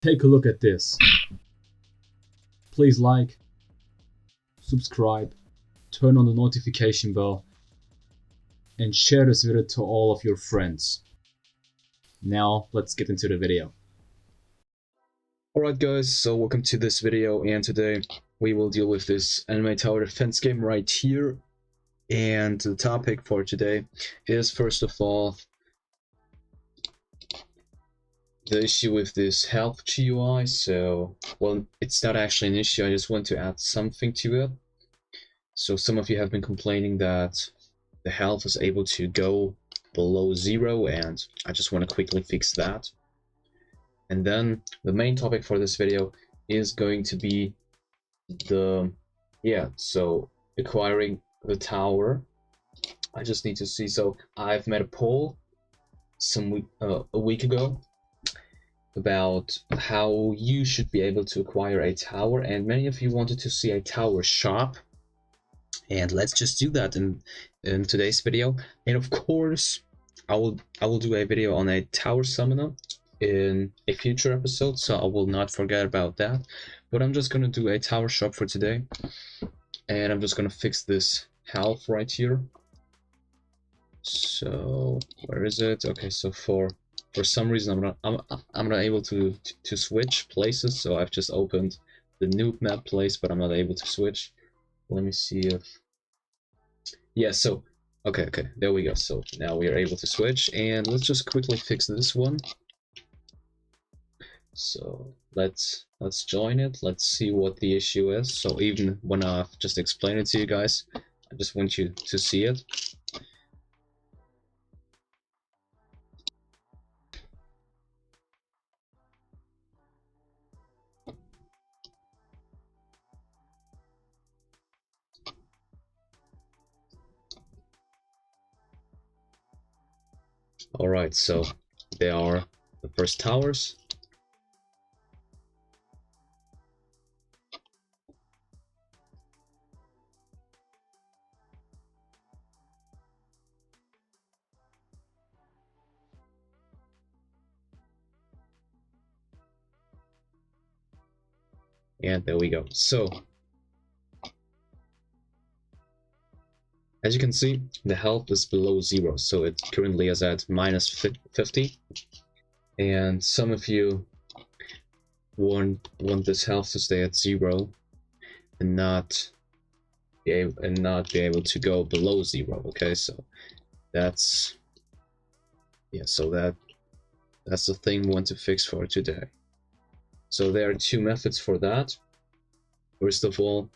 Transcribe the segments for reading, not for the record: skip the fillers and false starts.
Take a look at this. Please like, subscribe, turn on the notification bell, and share this video to all of your friends. Now let's get into the video. Alright guys, so welcome to this video, and today we will deal with this anime tower defense game right here. And the topic for today is, first of all, the issue with this health GUI. So, well, it's not actually an issue, I just want to add something to it. So some of you have been complaining that the health is able to go below 0, and I just want to quickly fix that. And then the main topic for this video is going to be so acquiring the tower. I just need to see, so I've made a poll a week ago about how you should be able to acquire a tower, and many of you wanted to see a tower shop, and let's just do that in today's video. And of course I will do a video on a tower summoner in a future episode, so I will not forget about that. But I'm just gonna do a tower shop for today, and I'm just gonna fix this health right here. So where is it? Okay, so for some reason I'm not able to switch places, so I've just opened the noob map place, but I'm not able to switch. Let me see if, yeah, so okay, there we go. So now we are able to switch, and let's just quickly fix this one. So let's join it. Let's see what the issue is. So even when I've just explained it to you guys, I just want you to see it. Alright, so they are the first towers. And there we go. So as you can see, the health is below 0, so it currently is at minus 50. And some of you want this health to stay at 0 and not be able to go below 0. Okay, so that's, yeah, so that's the thing we want to fix for today. So there are two methods for that. First of all,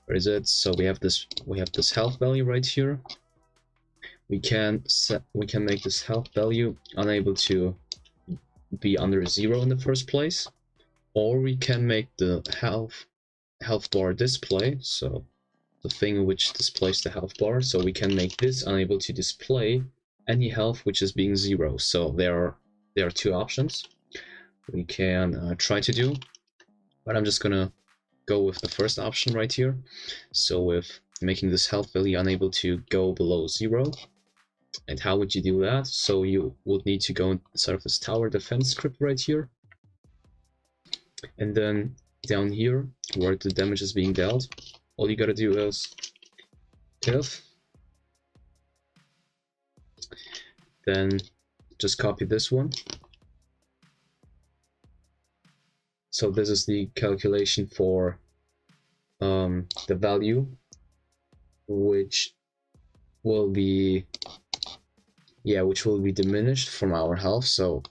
where is it? So we have this health value right here. We can make this health value unable to be under 0 in the first place, or we can make the health bar display, so the thing which displays the health bar, so we can make this unable to display any health which is being 0. So there are two options we can try to do, but I'm just gonna go with the first option right here. So with making this health value unable to go below 0. And how would you do that? So you would need to go inside of this tower defense script right here, and then down here where the damage is being dealt, all you gotta do is if, then just copy this one. So this is the calculation for the value which will be diminished from our health. So,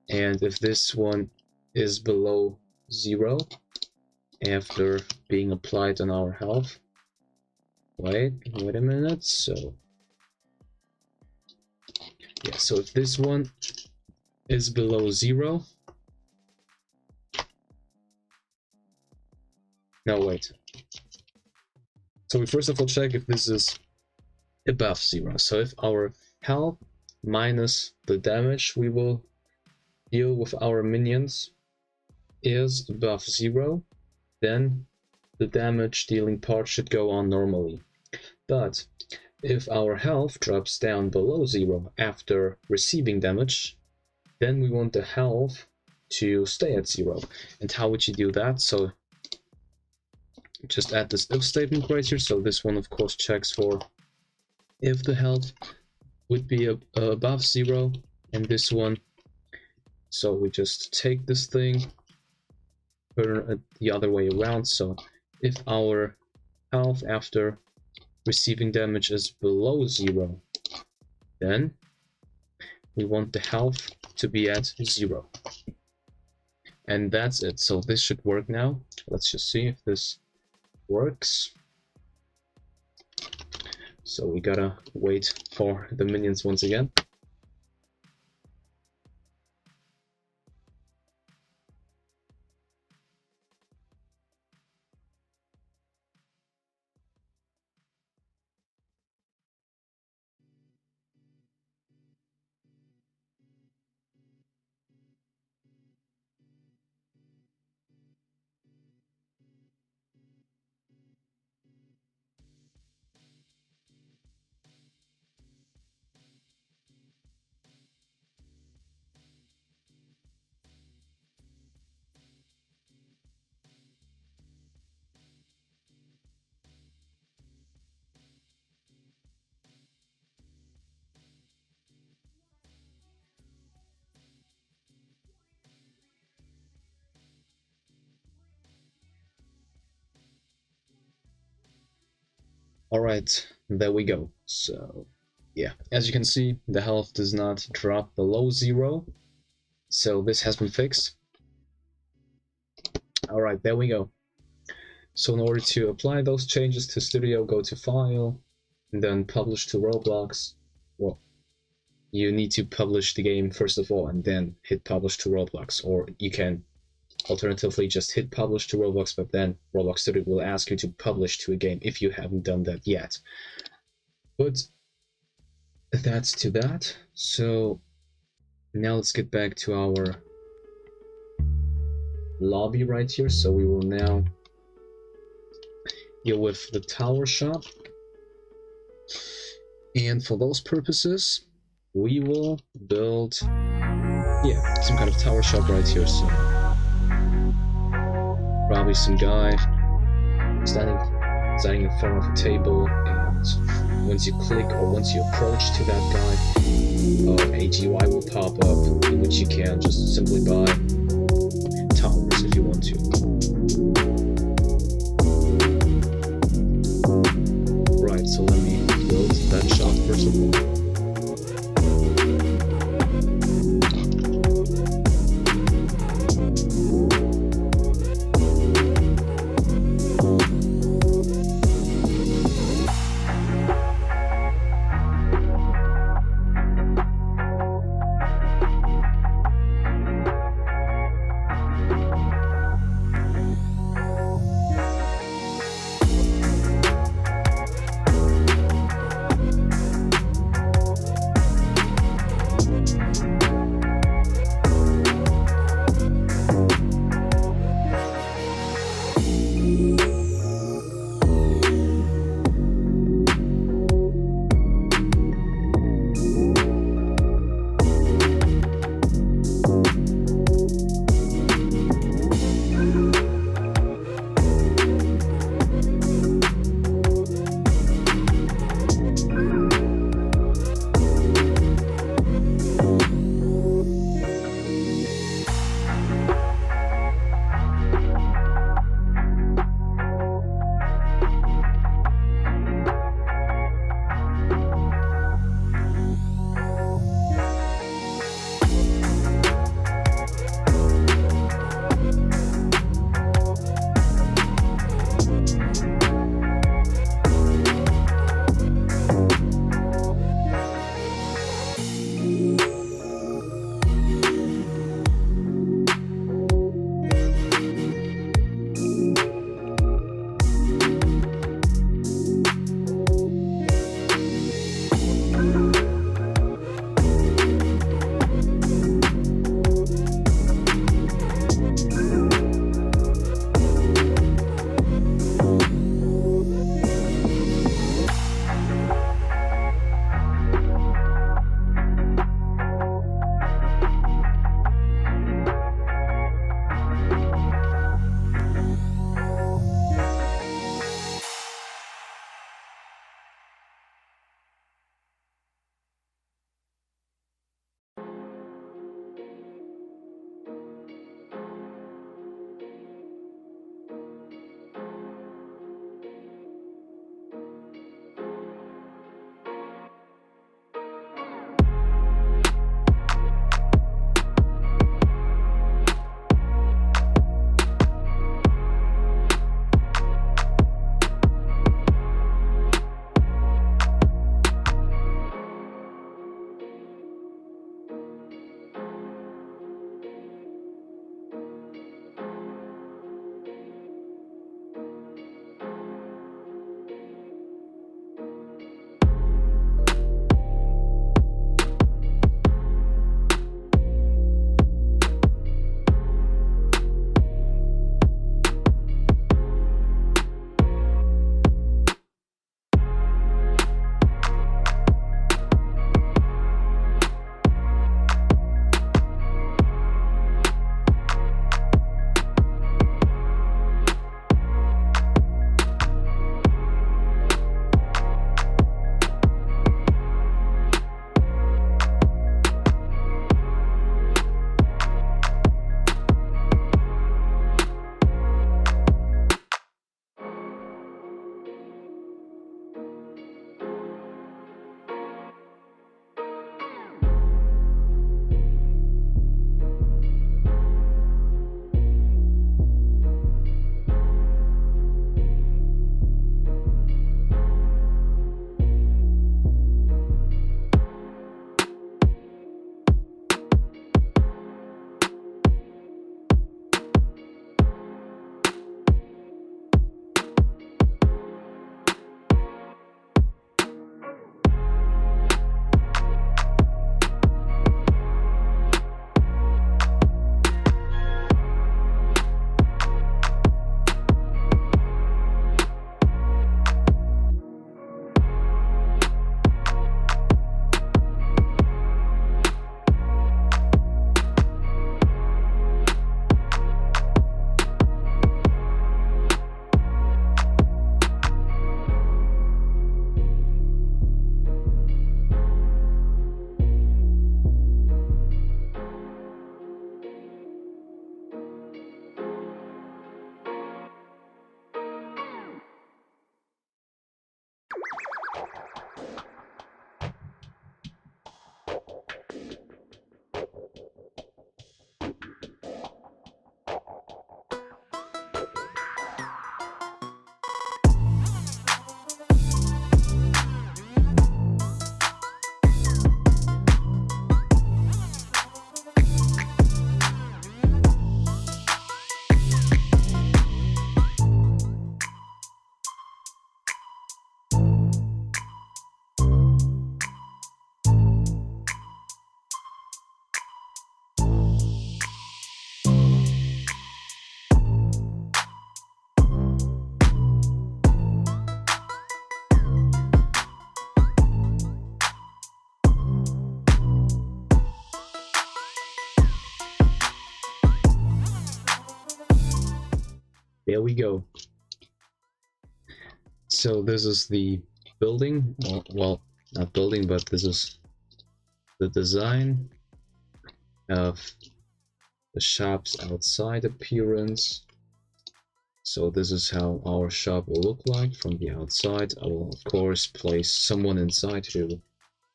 and if this one is below 0 after being applied on our health, wait a minute, so yeah, so if this one is below 0, no, wait, so we first of all check if this is above 0. So if our health minus the damage we will deal with our minions is above 0, then the damage dealing part should go on normally. But if our health drops down below 0 after receiving damage, then we want the health to stay at 0. And how would you do that? So just add this if statement right here. So this one of course checks for if the health would be above 0, and this one, so we just take this thing, turn it the other way around. So if our health after receiving damage is below 0, then we want the health to be at 0. And that's it. So this should work now. Let's just see if this works. So we gotta wait for the minions once again. Alright, there we go. So yeah, as you can see, the health does not drop below 0. So this has been fixed. Alright, there we go. So in order to apply those changes to Studio, go to File, and then Publish to Roblox. Well, you need to publish the game first of all, and then hit Publish to Roblox. Or you can alternatively just hit Publish to Roblox, but then Roblox Studio will ask you to publish to a game if you haven't done that yet. But that's to that. So now let's get back to our lobby right here. So we will now deal with the tower shop, and for those purposes we will build some kind of tower shop right here. So probably some guy standing in front of a table, and once you click or once you approach to that guy, a GUI will pop up in which you can just simply buy towers if you want to. Right, so let me build that shop first of all. there we go. So this is the building, well, not building, but this is the design of the shop's outside appearance. So this is how our shop will look like from the outside. I will of course place someone inside who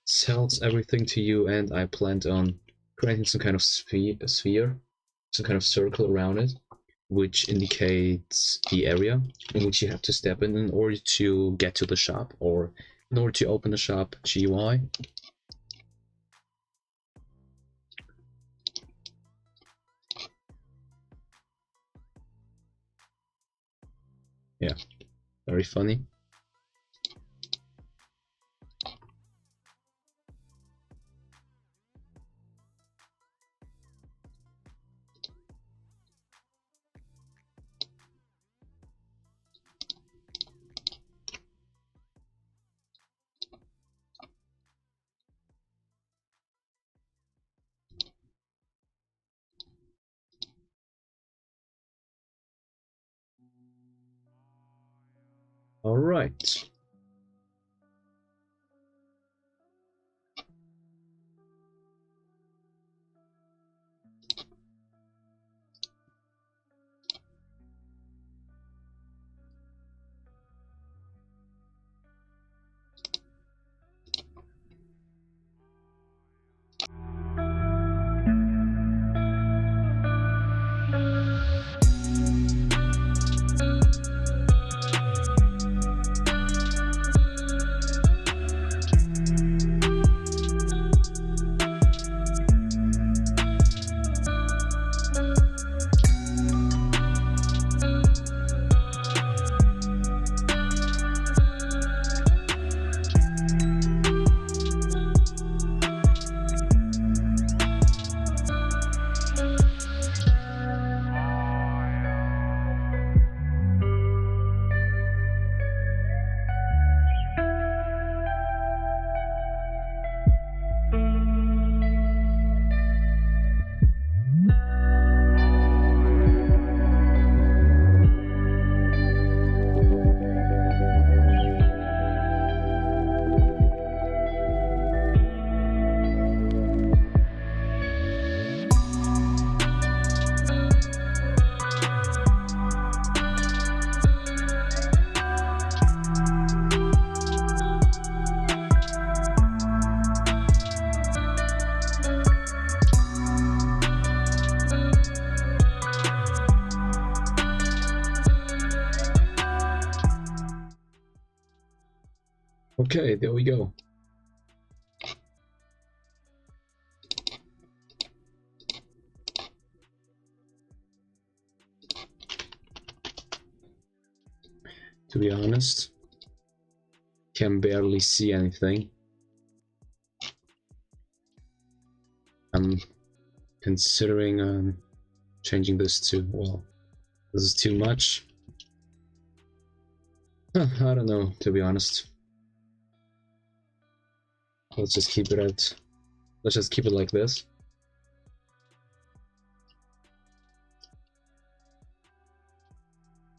sells everything to you, and I planned on creating some kind of sphere, some kind of circle around it, which indicates the area in which you have to step in order to get to the shop, or in order to open the shop GUI. Yeah, very funny. All right. Okay, there we go. To be honest, can barely see anything. I'm considering changing this to, well, this is too much. I don't know, to be honest. Let's just keep it at, let's just keep it like this.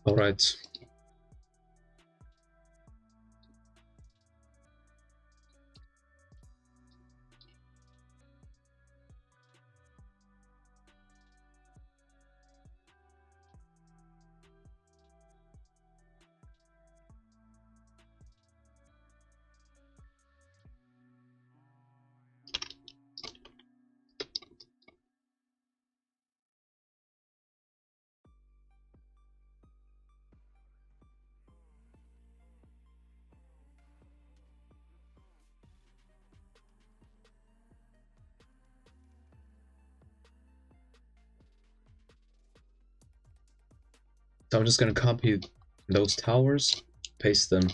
All right. So I'm just gonna copy those towers, paste them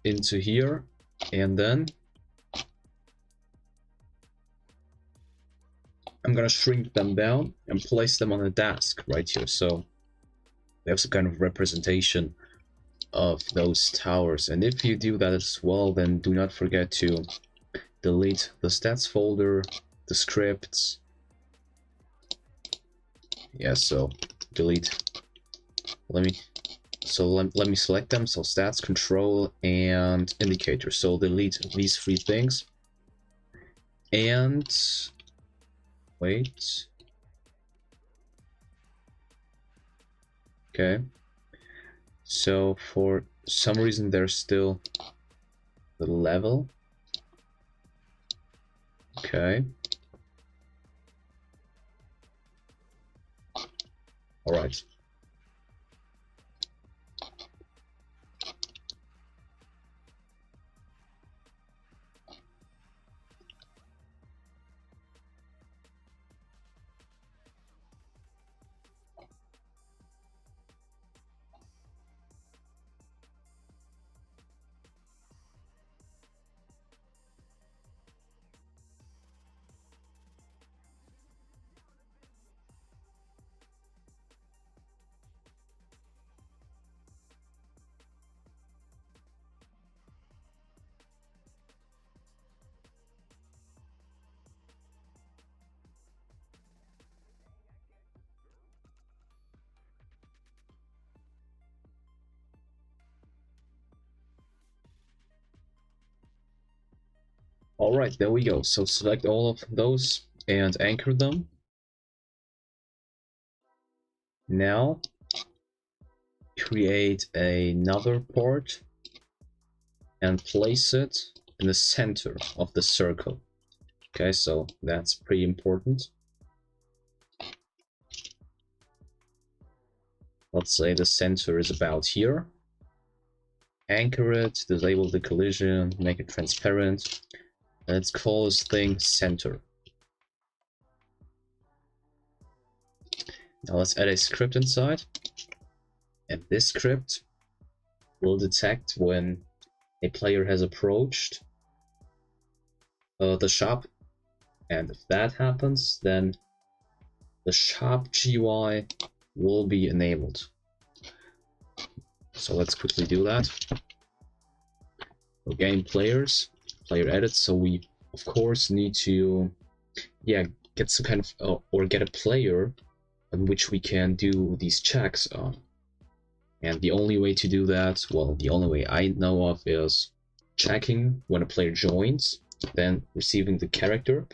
into here, and then I'm gonna shrink them down and place them on a desk right here, so they have some kind of representation of those towers. And if you do that as well, then do not forget to delete the stats folder, the scripts. Yeah, so delete let me let me select them. So stats, control, and indicator. So delete these three things. And wait. Okay. So for some reason there's still the level. Okay. All right. All right, there we go. So select all of those and anchor them. Now create another part and place it in the center of the circle. Okay, so that's pretty important. Let's say the center is about here. Anchor it, disable the collision, make it transparent. Let's call this thing center. Now let's add a script inside. And this script will detect when a player has approached the shop. And if that happens, then the shop GUI will be enabled. So let's quickly do that. Game players, player edit. So we of course need to, get some kind of or get a player on which we can do these checks on. And the only way to do that, well, the only way I know of is checking when a player joins, then receiving the character,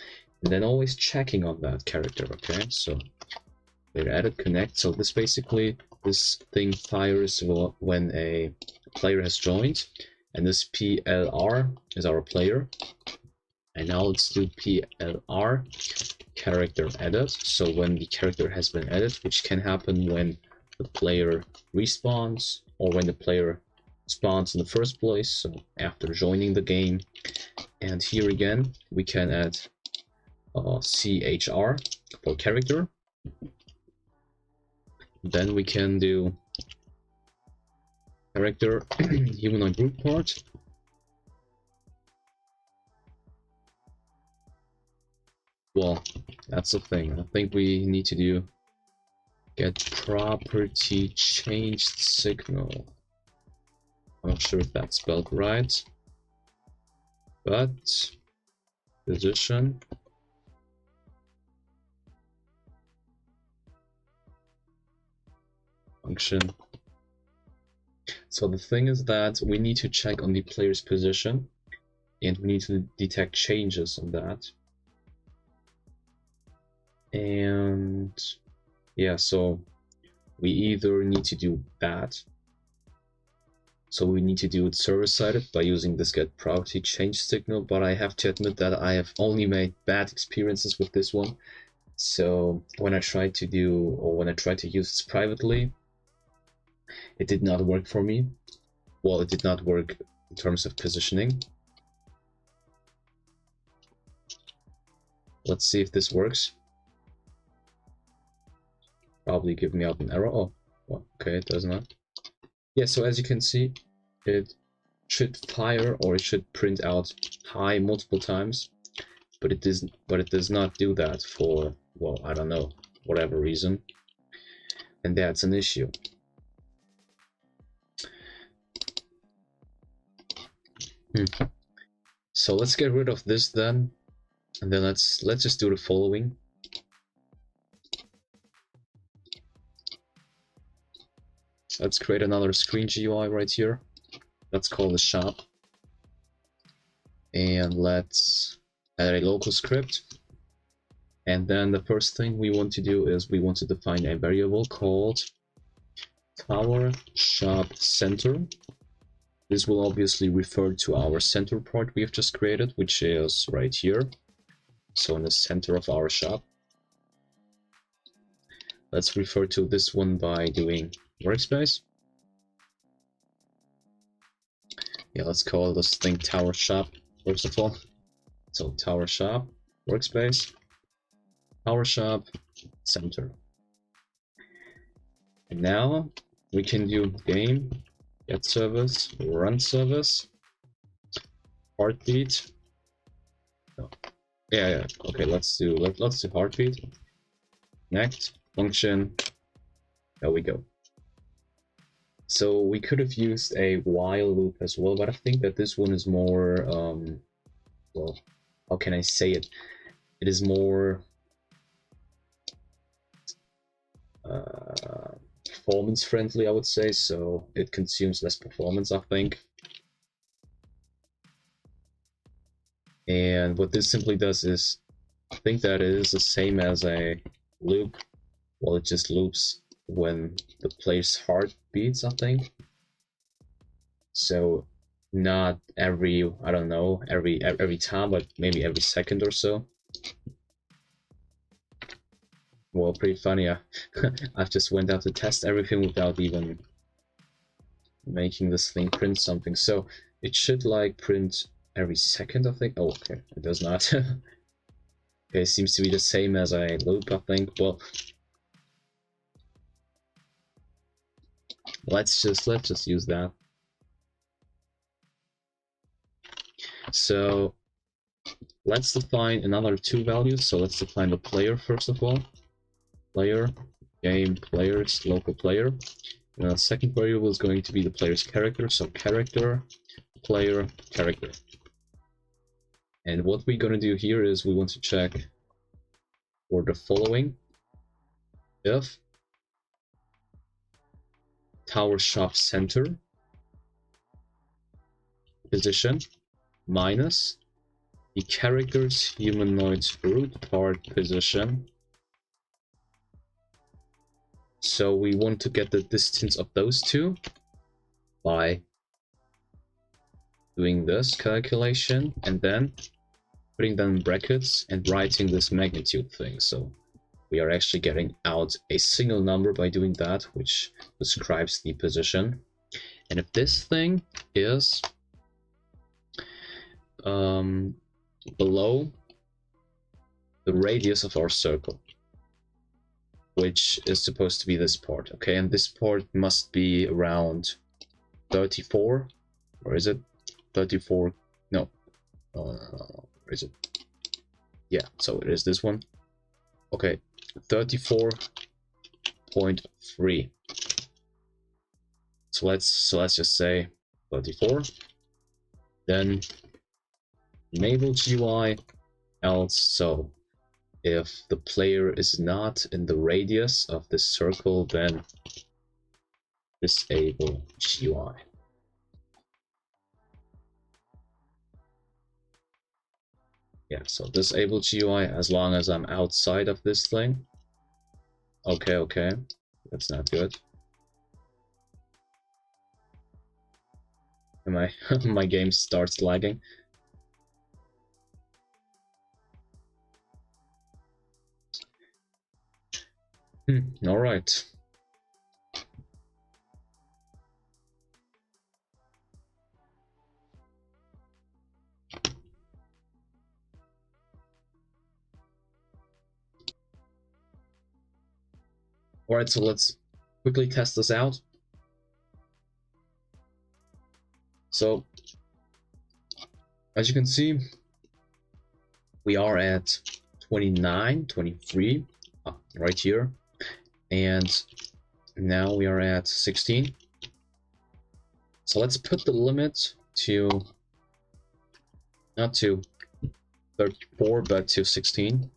and then always checking on that character. Okay, so player edit connect. So this thing fires when a player has joined, and this PLR is our player. And now let's do PLR character edit. So when the character has been edited, which can happen when the player respawns or when the player spawns in the first place, so after joining the game. And here again we can add CHR for character. Then we can do character humanoid group part. Well, that's the thing. I think we need to do get property changed signal. I'm not sure if that's spelled right, but position function. So the thing is that we need to check on the player's position, and we need to detect changes on that. And yeah, so we either need to do that. So we need to do it server-sided by using this get property change signal, but I have to admit that I have only made bad experiences with this one. So when I tried to use this privately, it did not work for me. Well, it did not work in terms of positioning. Let's see if this works. Probably give me out an error. Oh, well, okay, it does not. Yeah, so as you can see, it should fire or it should print out hi multiple times, but it does not do that for, well, I don't know, whatever reason, and that's an issue. So let's get rid of this then, and then let's just do the following. let's create another screen GUI right here. Let's call the shop. And let's add a local script. And then the first thing we want to do is we want to define a variable called tower shop center. This will obviously refer to our center part we have just created, which is right here. So in the center of our shop. Let's refer to this one by doing workspace. Yeah, let's call this thing tower shop first of all. So tower shop, workspace, tower shop, center. And now we can do game, get service, run service, heartbeat. Oh. Yeah. Okay, let's do heartbeat. Connect function. There we go. So we could have used a while loop as well, but I think that this one is more well, how can I say it? It is more performance friendly, I would say, so it consumes less performance, I think. And what this simply does is, I think that it is the same as a loop. Well, it just loops when the player's heart beats, I think. So not every, I don't know, every time, but maybe every second or so. Well, pretty funny. I've just went out to test everything without even making this thing print something. So it should like print every second, I think. Oh, okay, it does not. Okay, it seems to be the same as a loop, I think. Well, let's just use that. So let's define another two values. So let's define the player first of all. Player, game, players, local player. And the second variable is going to be the player's character. So character, player, character. And what we're going to do here is we want to check for the following. If tower shop center position minus the character's humanoid root part position. So we want to get the distance of those two by doing this calculation and then putting them in brackets and writing this magnitude thing. So we are actually getting out a single number by doing that, which describes the position. And if this thing is below the radius of our circle, which is supposed to be this part, okay, and this part must be around 34, or is it 34? No, where is it? Yeah, so it is this one. Okay, 34.3. So let's just say 34. Then enable GUI else. So if the player is not in the radius of this circle, then disable GUI. Yeah, so disable GUI as long as I'm outside of this thing. Okay, that's not good. And my game starts lagging. All right. All right, so let's quickly test this out. So, as you can see, we are at 29, 23, right here. And now we are at 16. So let's put the limit to, not to 34, but to 16.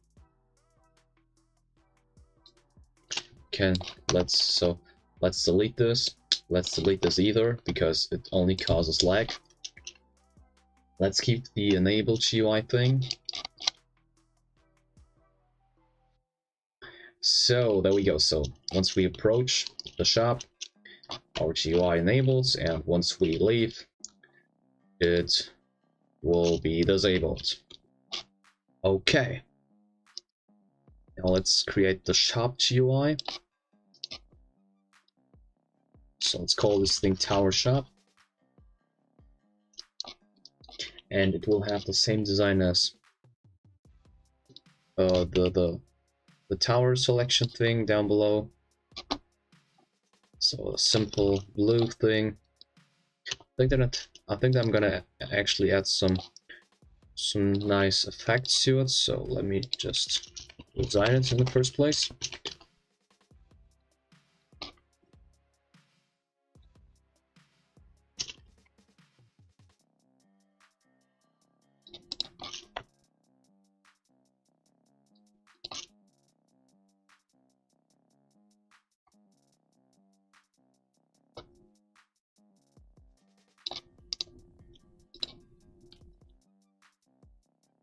Let's delete this. Let's delete this either, because it only causes lag. Let's keep the enable GUI thing. So there we go. So once we approach the shop, our GUI enables, and once we leave, it will be disabled. Okay. Now let's create the shop GUI. So let's call this thing Tower Shop. And it will have the same design as the tower selection thing down below. So a simple blue thing. I think that I'm gonna actually add some nice effects to it. So let me just design it in the first place.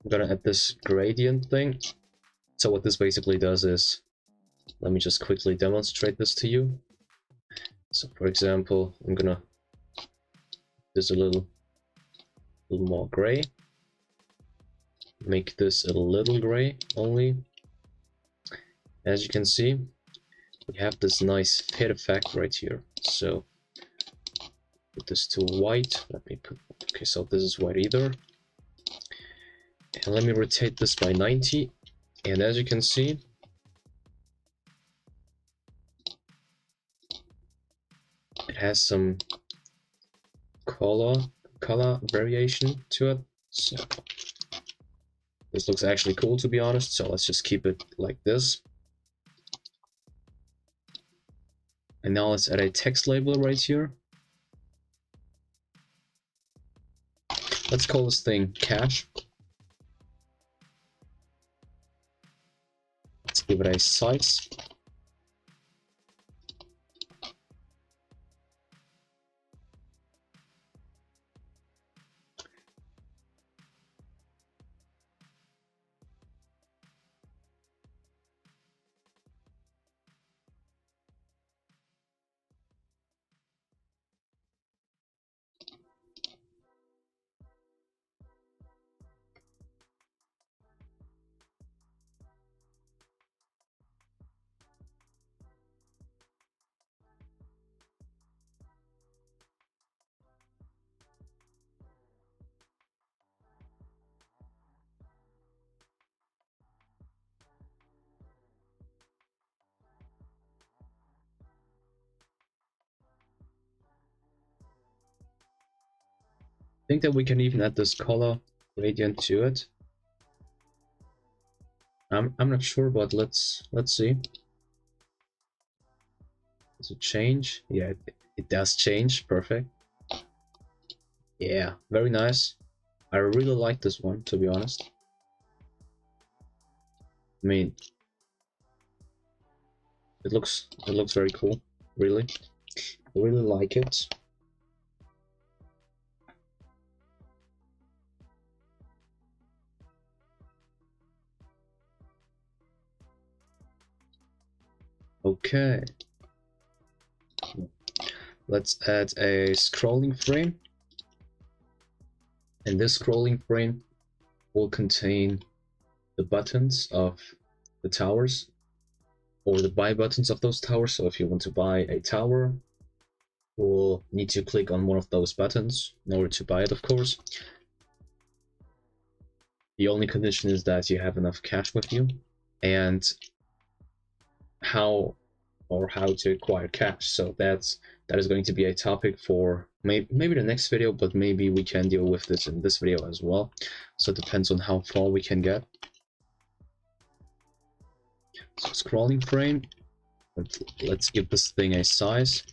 I'm gonna add this gradient thing. So what this basically does is, let me just quickly demonstrate this to you. So for example, I'm gonna this a little more gray. Make this a little gray only. As you can see, we have this nice fade effect right here. So put this to white. Let me put, okay, so this is white either. And let me rotate this by 90. And as you can see, it has some color variation to it. So this looks actually cool, to be honest. So let's just keep it like this. And now let's add a text label right here. Let's call this thing cash. Let's give it a size. I think that we can even add this color gradient to it. I'm not sure, but let's see. Does it change? Yeah, it does change. Perfect. Yeah, very nice. I really like this one, to be honest. I mean, it looks very cool. Really, I really like it. Okay. Let's add a scrolling frame. And this scrolling frame will contain the buttons of the towers, or the buy buttons of those towers. So if you want to buy a tower, you'll need to click on one of those buttons in order to buy it, of course. The only condition is that you have enough cash with you, and how to acquire cash. So that is going to be a topic for maybe the next video, but maybe we can deal with this in this video as well. So it depends on how far we can get. So scrolling frame, let's give this thing a size.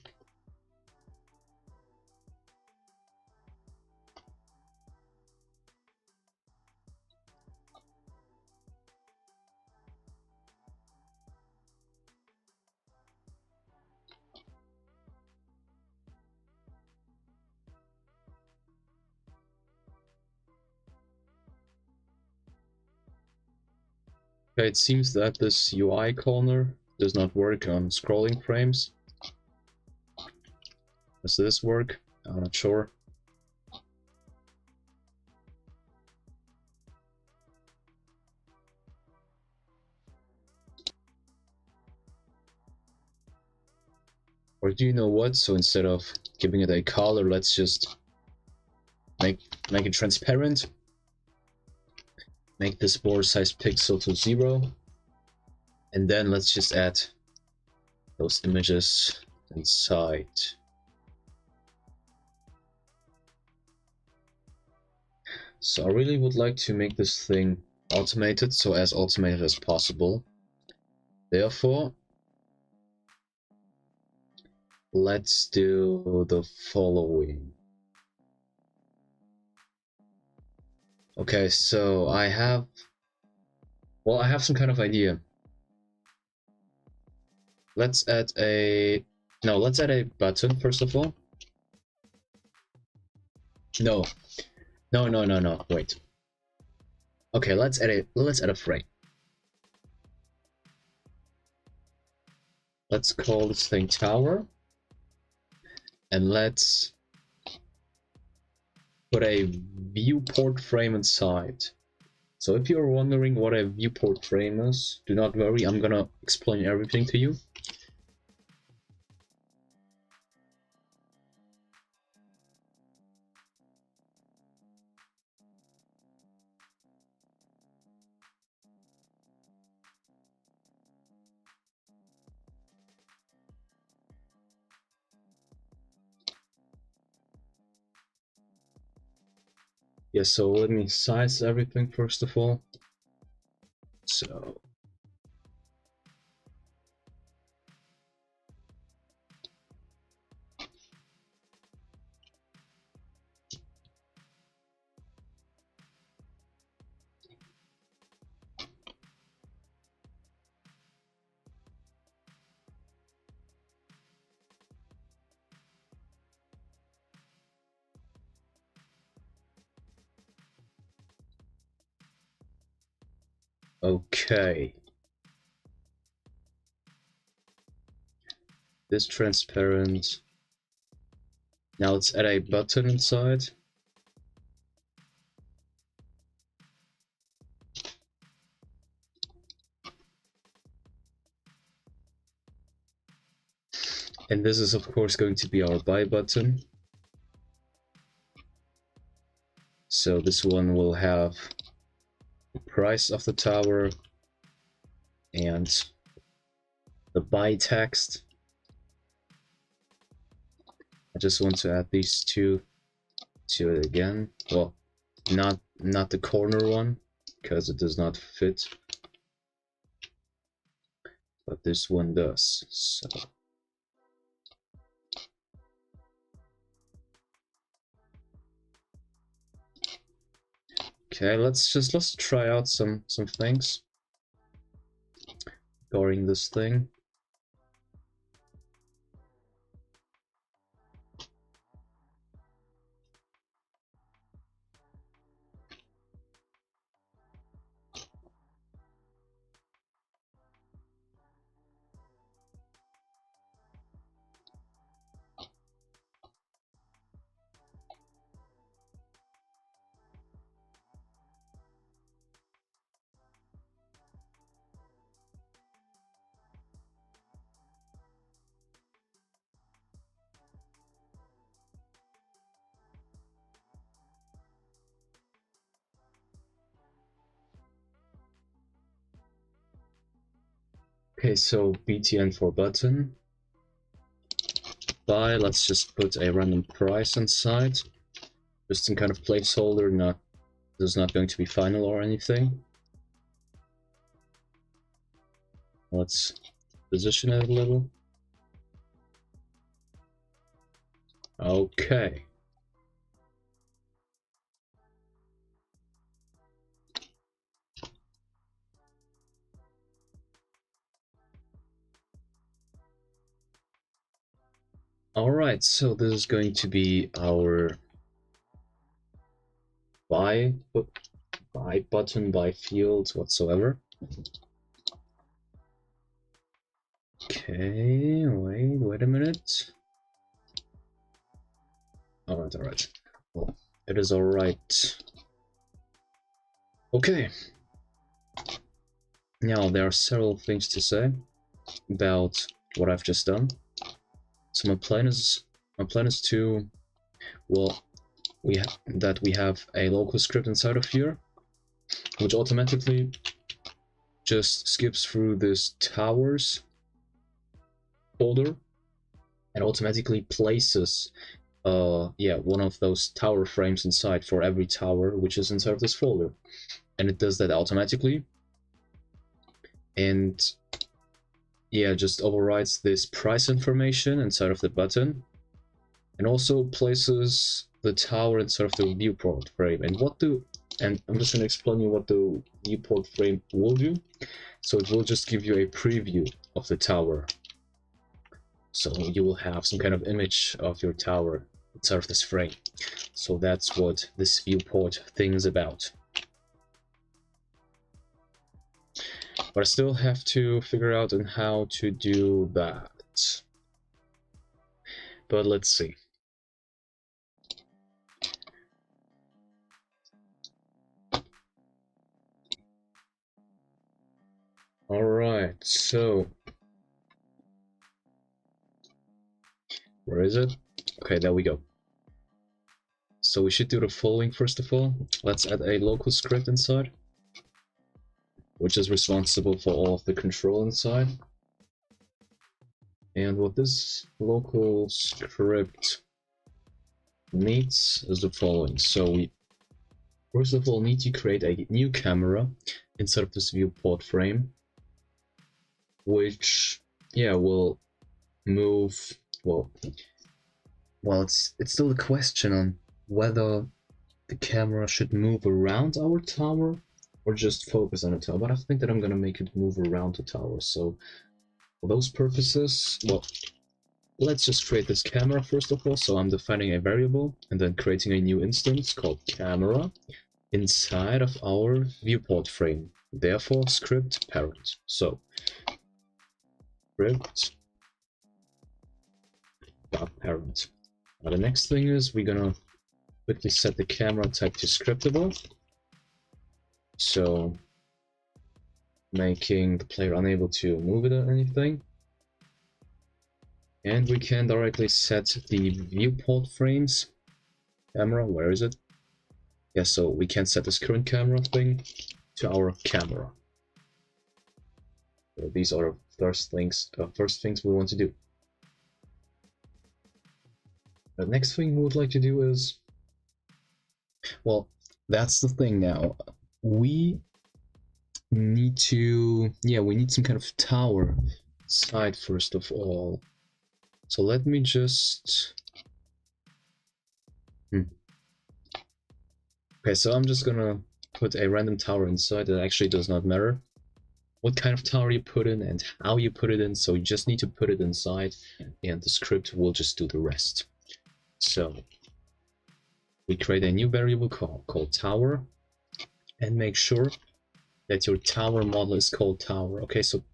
Okay, it seems that this UI corner does not work on scrolling frames. Does this work? I'm not sure. Or do you know what? So instead of giving it a color, let's just make it transparent. Make this border size pixel to 0. And then let's just add those images inside. So I really would like to make this thing automated, so as automated as possible. Therefore, let's do the following. Okay, so I have some kind of idea. Let's add a button first of all. No, wait. Okay, let's add a frame. Let's call this thing tower, and let's put a viewport frame inside. So if you're wondering what a viewport frame is, do not worry, I'm gonna explain everything to you. Yeah, so let me size everything first of all. So okay. This transparent. Now let's add a button inside. And this is of course going to be our buy button. So this one will have the price of the tower and the buy text. I just want to add these two to it again. Well, not the corner one, because it does not fit. But this one does. So okay, let's try out some things regarding this thing. Okay, so BTN for button. Buy, let's just put a random price inside. Just some kind of placeholder, this is not going to be final or anything. Let's position it a little. Okay. Alright, so this is going to be our buy button, buy field, whatsoever. Okay, wait a minute. Alright. Well, it is alright. Okay. Now, there are several things to say about what I've just done. So my plan is to, well, we have a local script inside of here, which automatically just skips through this towers folder and automatically places one of those tower frames inside for every tower which is inside of this folder, and it does that automatically, and yeah, just overrides this price information inside of the button, and also places the tower inside of the viewport frame. And I'm just going to explain you what the viewport frame will do. So it will just give you a preview of the tower, so you will have some kind of image of your tower inside of this frame. So that's what this viewport thing is about. But I still have to figure out on how to do that. But let's see. Alright, so where is it? Okay, there we go. So we should do the following first of all. Let's add a local script inside, which is responsible for all of the control inside. And what this local script needs is the following. So we first of all need to create a new camera inside of this viewport frame, which will move, well it's still a question on whether the camera should move around our tower or just focus on the tower, but I think that I'm gonna make it move around the tower. So for those purposes, well, let's just create this camera first of all. So I'm defining a variable and then creating a new instance called camera inside of our viewport frame. Therefore, script parent. So script dot parent. Now the next thing is we're gonna quickly set the camera type to scriptable, so making the player unable to move it or anything. And we can directly set the viewport frames camera. Where is it? Yeah, so we can set this current camera thing to our camera. So these are first things we want to do. The next thing we would like to do is, well, that's the thing now. We need to, we need some kind of tower side first of all. So let me just, okay, so I'm just gonna put a random tower inside. That actually does not matter what kind of tower you put in and how you put it in, so you just need to put it inside and the script will just do the rest. So we create a new variable called tower, and make sure that your tower model is called tower. Okay, so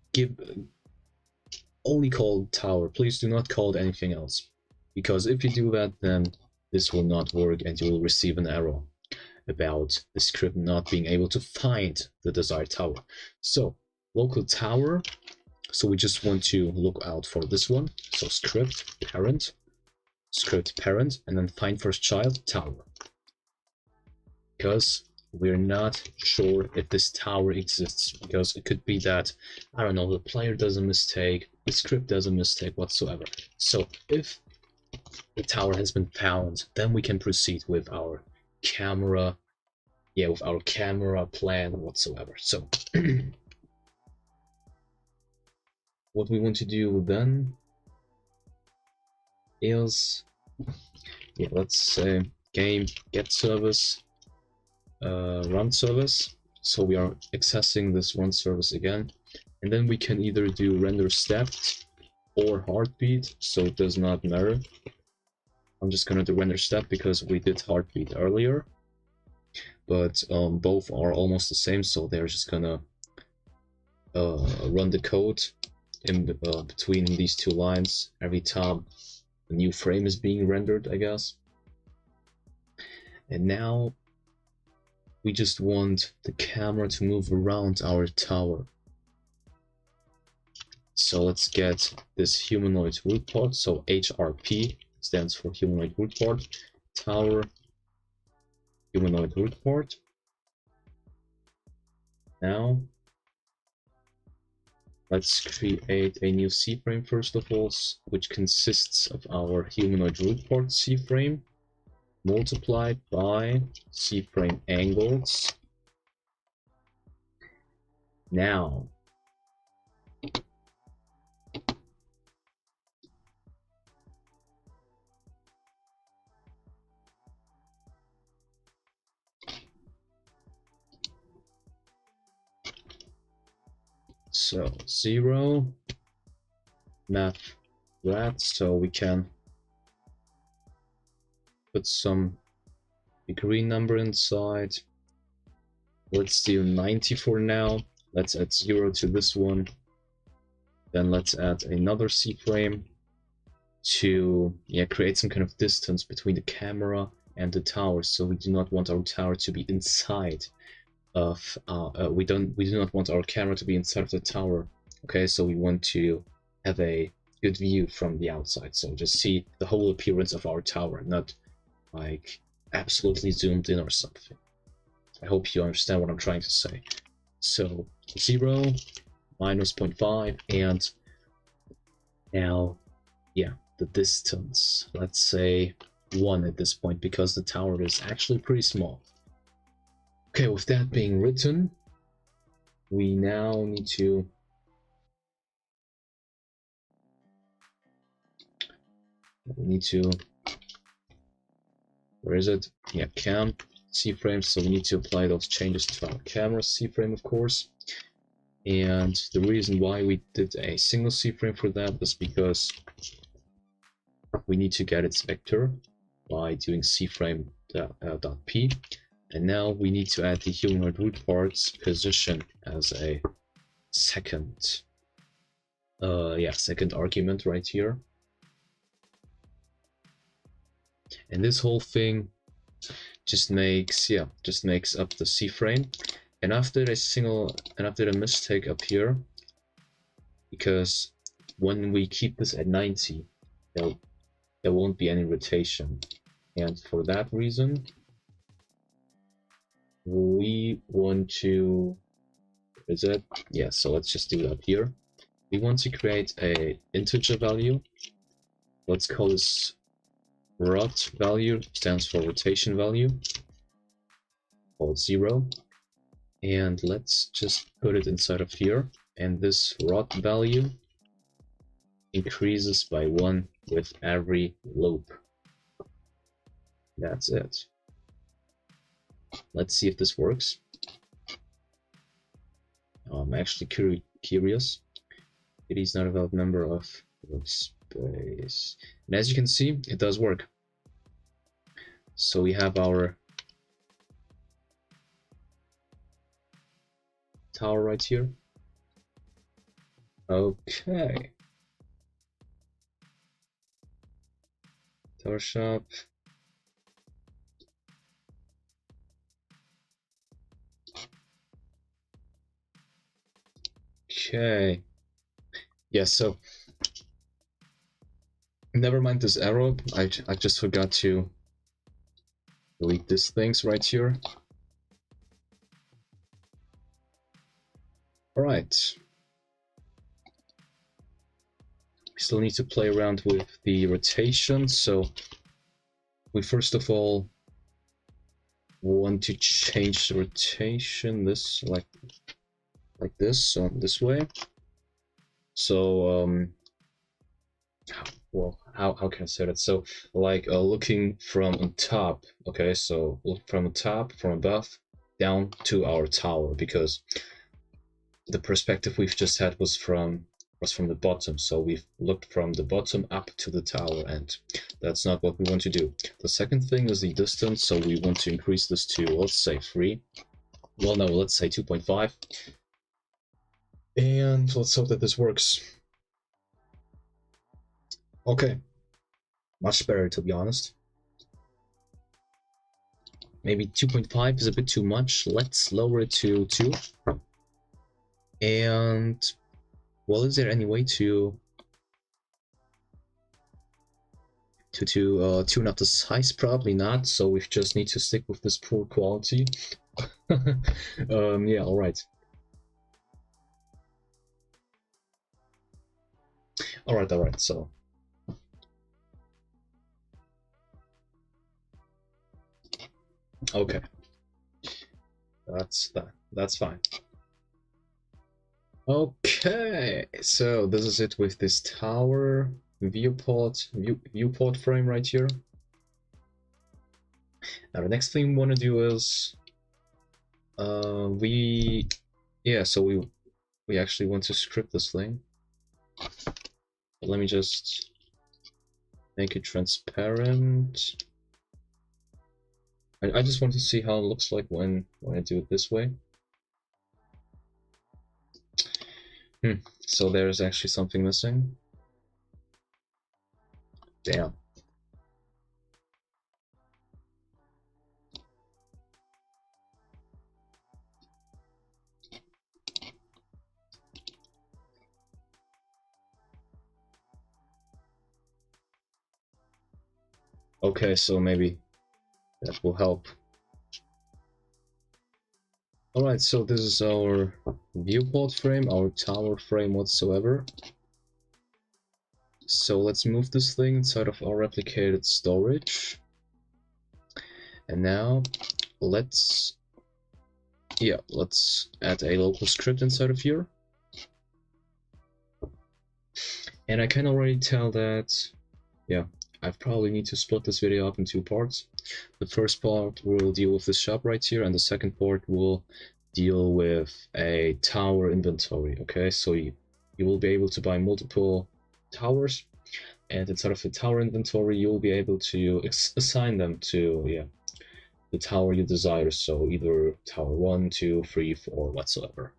only call tower. Please do not call it anything else, because if you do that, then this will not work and you will receive an error about the script not being able to find the desired tower. So local tower, so we just want to look out for this one. So script parent, and then find first child tower, because we're not sure if this tower exists, because it could be that, I don't know, the player does a mistake, the script does a mistake whatsoever. So if the tower has been found, then we can proceed with our camera, with our camera plan whatsoever. So what we want to do then is, let's say game get service run service. So we are accessing this run service again, and then we can either do render stepped or heartbeat, so it does not matter. I'm just gonna do render step because we did heartbeat earlier, but both are almost the same, so they're just gonna run the code in between these two lines. Every time a new frame is being rendered, I guess. And now we just want the camera to move around our tower. So let's get this humanoid root part. So HRP stands for humanoid root part. Tower humanoid root part. Now let's create a new C-frame first of all, which consists of our humanoid root part C-frame multiplied by C-frame angles. Now so 0 map that, so we can put some degree number inside. Let's do 90 for now. Let's add 0 to this one. Then let's add another C-frame to create some kind of distance between the camera and the tower. So we do not want our tower to be inside of we do not want our camera to be inside of the tower. Okay, so we want to have a good view from the outside. So just see the whole appearance of our tower, not like absolutely zoomed in or something. I hope you understand what I'm trying to say. So 0 minus 0.5, and now the distance, let's say 1 at this point, because the tower is actually pretty small. Okay, with that being written, we now need to where is it? Yeah, cam C-frame. So we need to apply those changes to our camera C-frame, of course. And the reason why we did a single C-frame for that was because we need to get its vector by doing C-frame .p. And now we need to add the humanoid root part's position as a second second argument right here. And this whole thing just makes up the C-frame. And after a mistake up here, because when we keep this at 90, there won't be any rotation. And for that reason, we want to, so let's just do that here. We want to create a integer value. Let's call this rot value, stands for rotation value, called 0. And let's just put it inside of here. And this rot value increases by 1 with every loop. That's it. Let's see if this works. I'm actually curious. It is not a valid member of workspace. And as you can see, it does work. So we have our tower right here. Okay. Tower shop. Okay. Yeah, so never mind this arrow. I just forgot to delete these things right here. All right. We still need to play around with the rotation. So we first of all want to change the rotation this like this, so this way. So well, how can I say that? So like looking from on top. Okay, so look from the top, from above down to our tower, because the perspective we've just had was from the bottom. So we've looked from the bottom up to the tower, and that's not what we want to do. The second thing is the distance. So we want to increase this to, let's say 3. Well, no, let's say 2.5. And let's hope that this works. Okay, much better to be honest. Maybe 2.5 is a bit too much. Let's lower it to 2. And well, is there any way to tune up the size? Probably not, so we just need to stick with this poor quality. Yeah, alright. Alright, so okay. That's fine. Okay, so this is it with this tower viewport frame right here. Now the next thing we want to do is we actually want to script this thing. But let me just make it transparent. I just want to see how it looks like when I do it this way. So there's actually something missing. Damn. Okay, so maybe that will help. Alright, so this is our viewport frame, our tower frame whatsoever. So let's move this thing inside of our replicated storage. And now let's add a local script inside of here. And I can already tell that, yeah, I probably need to split this video up in 2 parts. The first part will deal with this shop right here, and the second part will deal with a tower inventory. Okay, so you will be able to buy multiple towers, and inside of the tower inventory you'll be able to assign them to the tower you desire, so either tower 1, 2, 3, 4, whatsoever.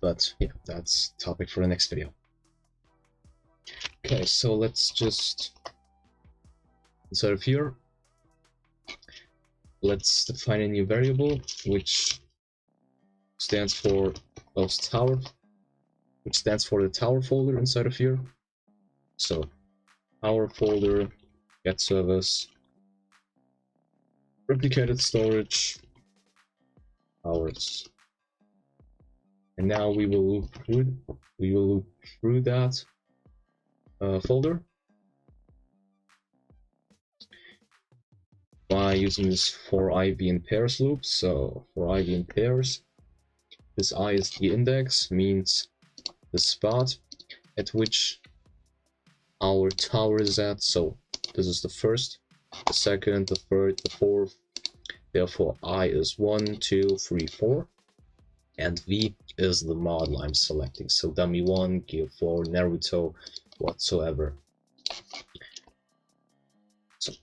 But yeah, that's topic for the next video. Okay, so let's just, inside of here, let's define a new variable which stands for the tower folder inside of here. So tower folder get service replicated storage towers, and now we will loop through that folder by using this for IV in pairs loop. So for IV in pairs, this I is the index, means the spot at which our tower is at. So this is the first, the second, the third, the fourth. Therefore I is 1, 2, 3, 4, and V is the model I'm selecting. So dummy 1, gear 4, Naruto, whatsoever. So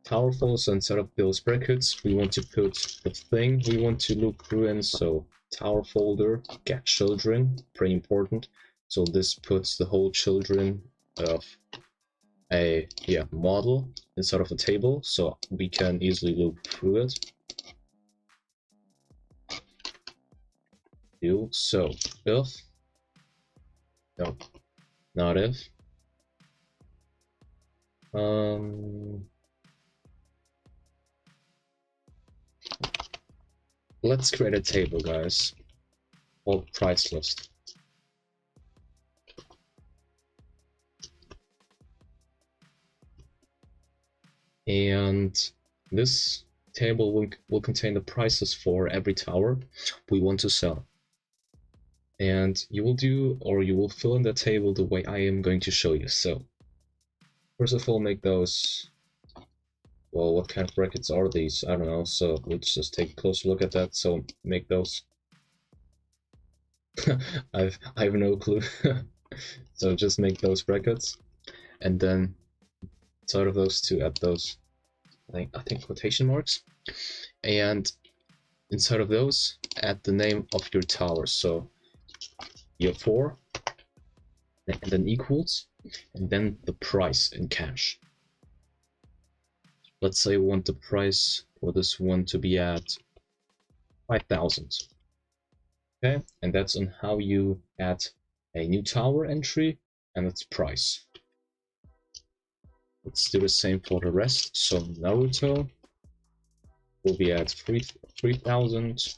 tower folder, so instead of those brackets we want to put the thing we want to loop through in. So tower folder get children, pretty important. So this puts the whole children of a model inside of a table, so we can easily loop through it. So if, no, not if, let's create a table, guys, called price list. And this table will contain the prices for every tower we want to sell. And you will fill in the table the way I am going to show you. So first of all, make those, well, what kind of brackets are these? I don't know, so let's just take a closer look at that. So make those I have no clue. So just make those brackets, and then inside of those to add those, I think quotation marks, and inside of those add the name of your tower. So year 4, and then equals, and then the price in cash. Let's say we want the price for this one to be at 5,000. Okay, and that's on how you add a new tower entry and its price. Let's do the same for the rest. So Naruto will be at 3,000,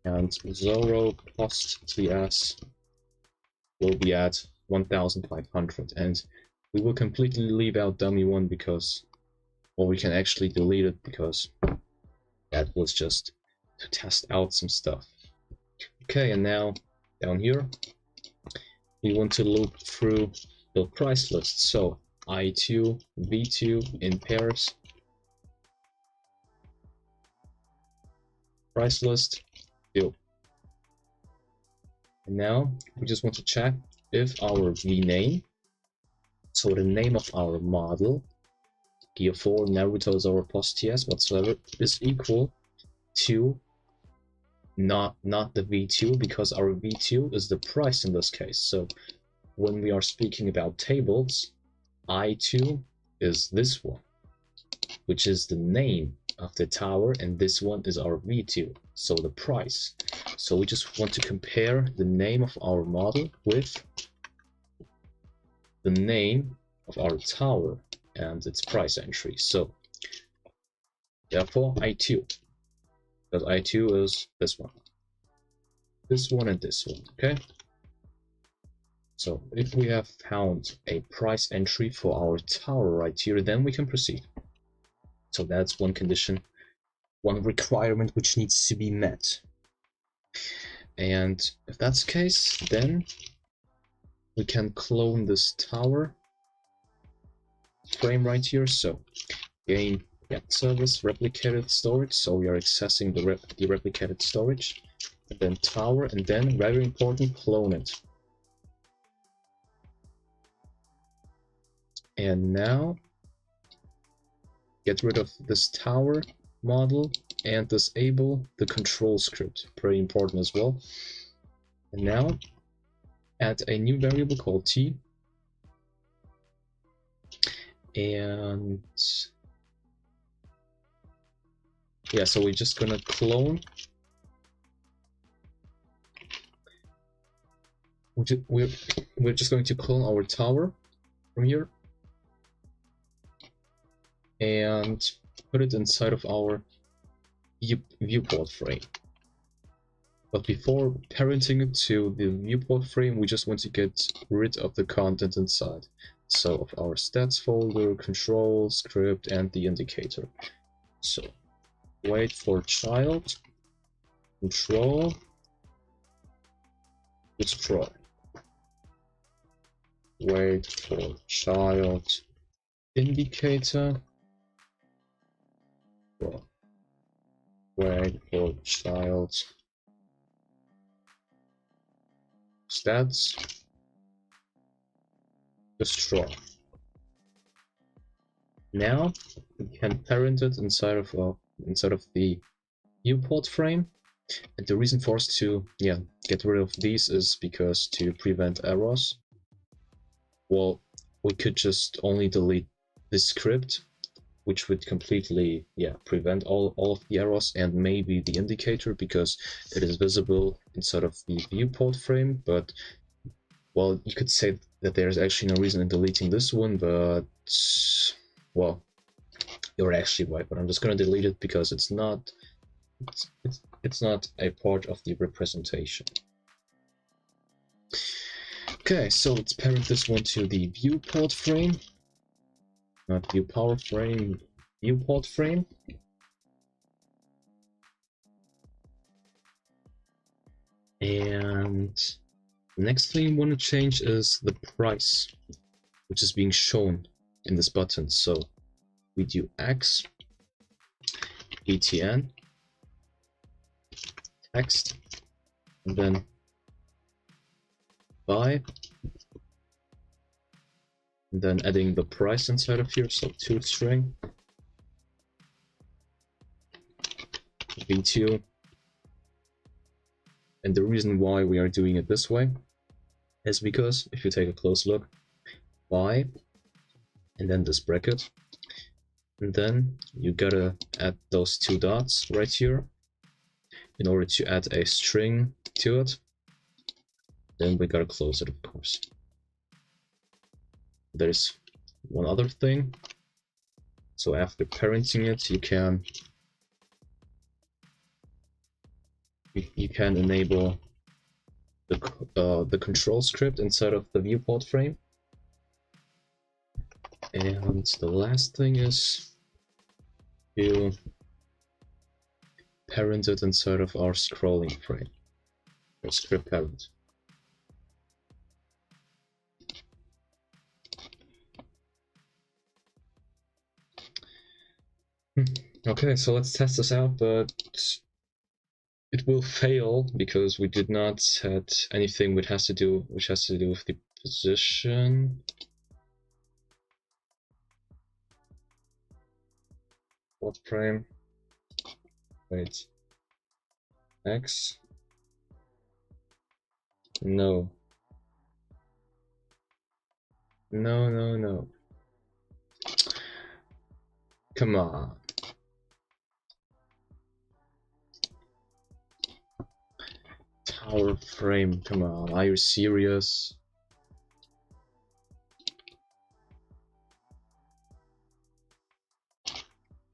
and Zoro cost TS will be at 1,500, and we will completely leave out dummy one because, well, we can actually delete it because that was just to test out some stuff. Okay, and now down here we want to loop through the price list. So I2, V2 in pairs, price list, do. And now we just want to check if our vname, so the name of our model, Gear 4, Naruto, Zoro, Post TS, whatsoever, is equal to not the V2, because our V2 is the price in this case. So when we are speaking about tables, I2 is this one, which is the name of the tower, and this one is our V2, so the price. So we just want to compare the name of our model with the name of our tower and its price entry. So therefore I2, because I2 is this one, and this one. Okay, so if we have found a price entry for our tower right here, then we can proceed. So that's one condition, one requirement which needs to be met. And if that's the case, then we can clone this tower frame right here. So game get service replicated storage, so we are accessing the replicated storage, and then tower, and then very important, clone it. And now get rid of this tower model and disable the control script, pretty important as well. And now add a new variable called t, and yeah, so we're just gonna clone, we're just going to clone our tower from here and put it inside of our viewport frame. But before parenting it to the viewport frame, we just want to get rid of the content inside. So of our stats folder, control, script, and the indicator. So wait for child, control, destroy. Wait for child, indicator, wait for child, stats, destroy. Now we can parent it inside of the viewport frame, and the reason for us to get rid of these is because to prevent errors. Well, we could just only delete this script, which would completely prevent all of the errors, and maybe the indicator because it is visible inside of the viewport frame. But well, you could say that there's actually no reason in deleting this one, but well, you're actually right. But I'm just gonna delete it because it's not a part of the representation. Okay, so let's parent this one to the viewport frame, not view power frame, viewport frame. And the next thing we want to change is the price, which is being shown in this button. So we do x btn text, and then by, and then adding the price inside of here, so to string v2. And the reason why we are doing it this way is because if you take a close look, y, and then this bracket, and then you gotta add those two dots right here in order to add a string to it. Then we gotta close it, of course. There's one other thing. So after parenting it, you can enable the control script inside of the viewport frame. And the last thing is you parent it inside of our scrolling frame, or script parent. Okay, so let's test this out, but it will fail because we did not set anything which has to do with the position. What frame? Wait. X? No. No. Come on. Tower frame, come on, are you serious?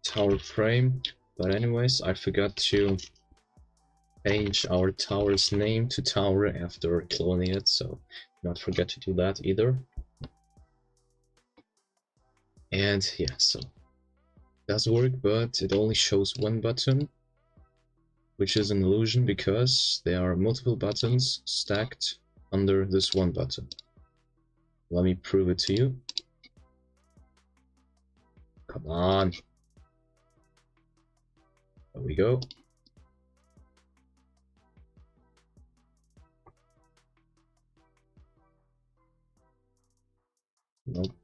Tower frame, but anyways, I forgot to change our tower's name to tower after cloning it, so do not forget to do that either. And yeah, so it does work, but it only shows one button, which is an illusion because there are multiple buttons stacked under this one button. Let me prove it to you. Come on. There we go. Nope.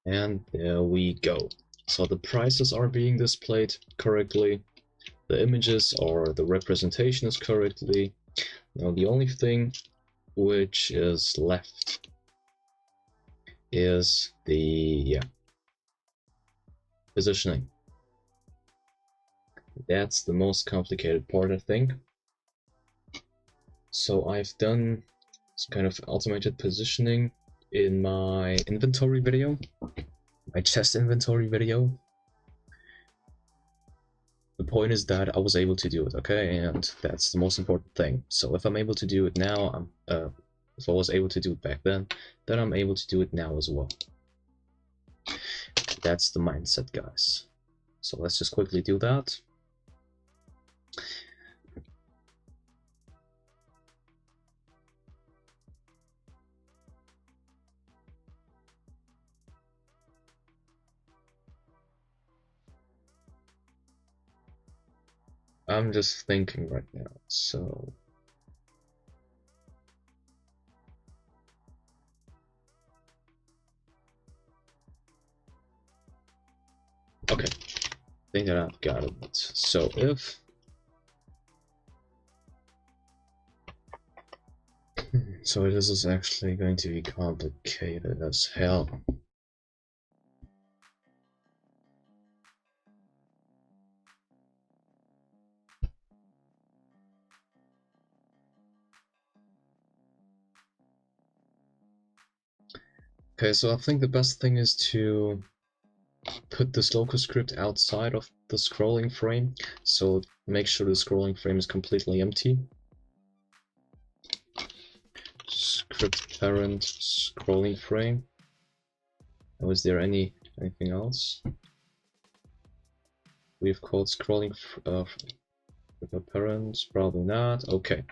And there we go. So the prices are being displayed correctly. The images or the representation is correctly. Now the only thing which is left is the positioning. That's the most complicated part, I think. So I've done some kind of automated positioning in my inventory video, my chest inventory video. The point is that I was able to do it, okay, and that's the most important thing. So if I'm able to do it now, if I was able to do it back then I'm able to do it now as well. That's the mindset, guys. So let's just quickly do that. I'm just thinking right now, so okay, I think that I've got it. So if so this is actually going to be complicated as hell. Okay, so I think the best thing is to put this local script outside of the scrolling frame, so make sure the scrolling frame is completely empty. Script parent scrolling frame. Was there anything else? We've called scrolling parent, probably not. Okay.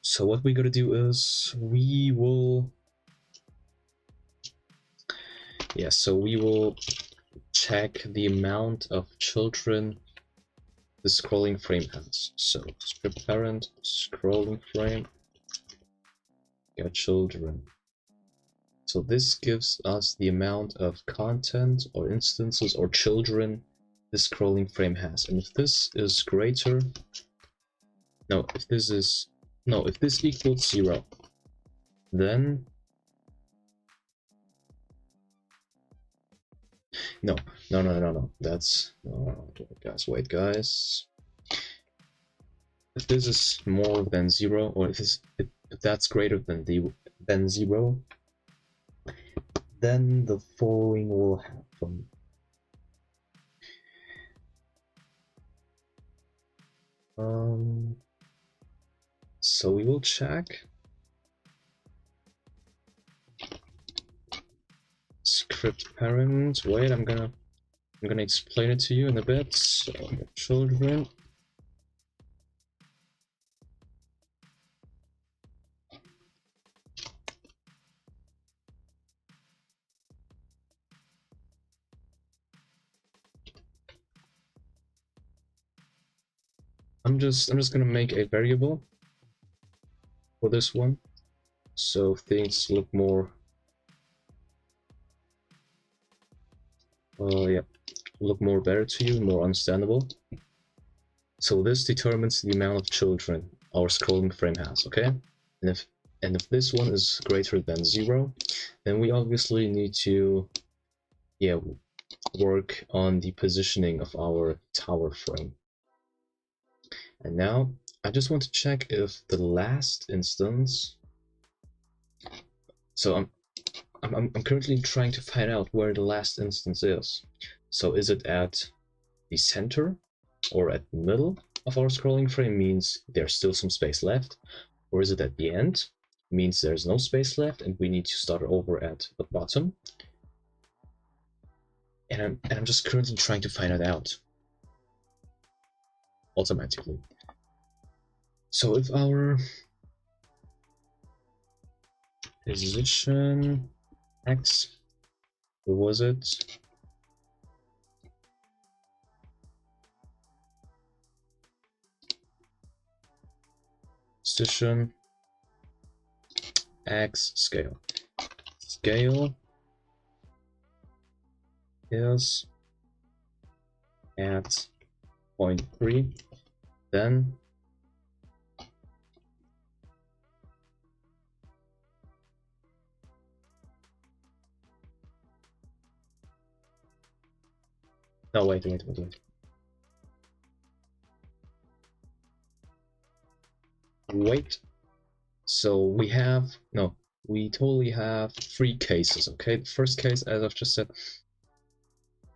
So what we're gonna do is we will check the amount of children the scrolling frame has. So script parent scrolling frame, got children. So this gives us the amount of content or instances or children this scrolling frame has. And if this is greater, no, if this equals 0, then no, that's, guys, wait, guys. If this is more than 0, or if that's greater than 0, then the following will happen. So we will check script parent. Wait, I'm gonna explain it to you in a bit. So children. I'm just gonna make a variable for this one, so things look more look more better to you, more understandable. So this determines the amount of children our scrolling frame has, okay? And if this one is greater than 0, then we obviously need to work on the positioning of our tower frame. And now I just want to check if the last instance, so I'm currently trying to find out where the last instance is. So is it at the center or at the middle of our scrolling frame, means there's still some space left, or is it at the end, means there's no space left and we need to start over at the bottom? And I'm just currently trying to find it out automatically. So if our position X, what was it? Position X scale. Scale is at 0.3, then no, wait. Wait. So we totally have 3 cases, okay? The first case, as I've just said,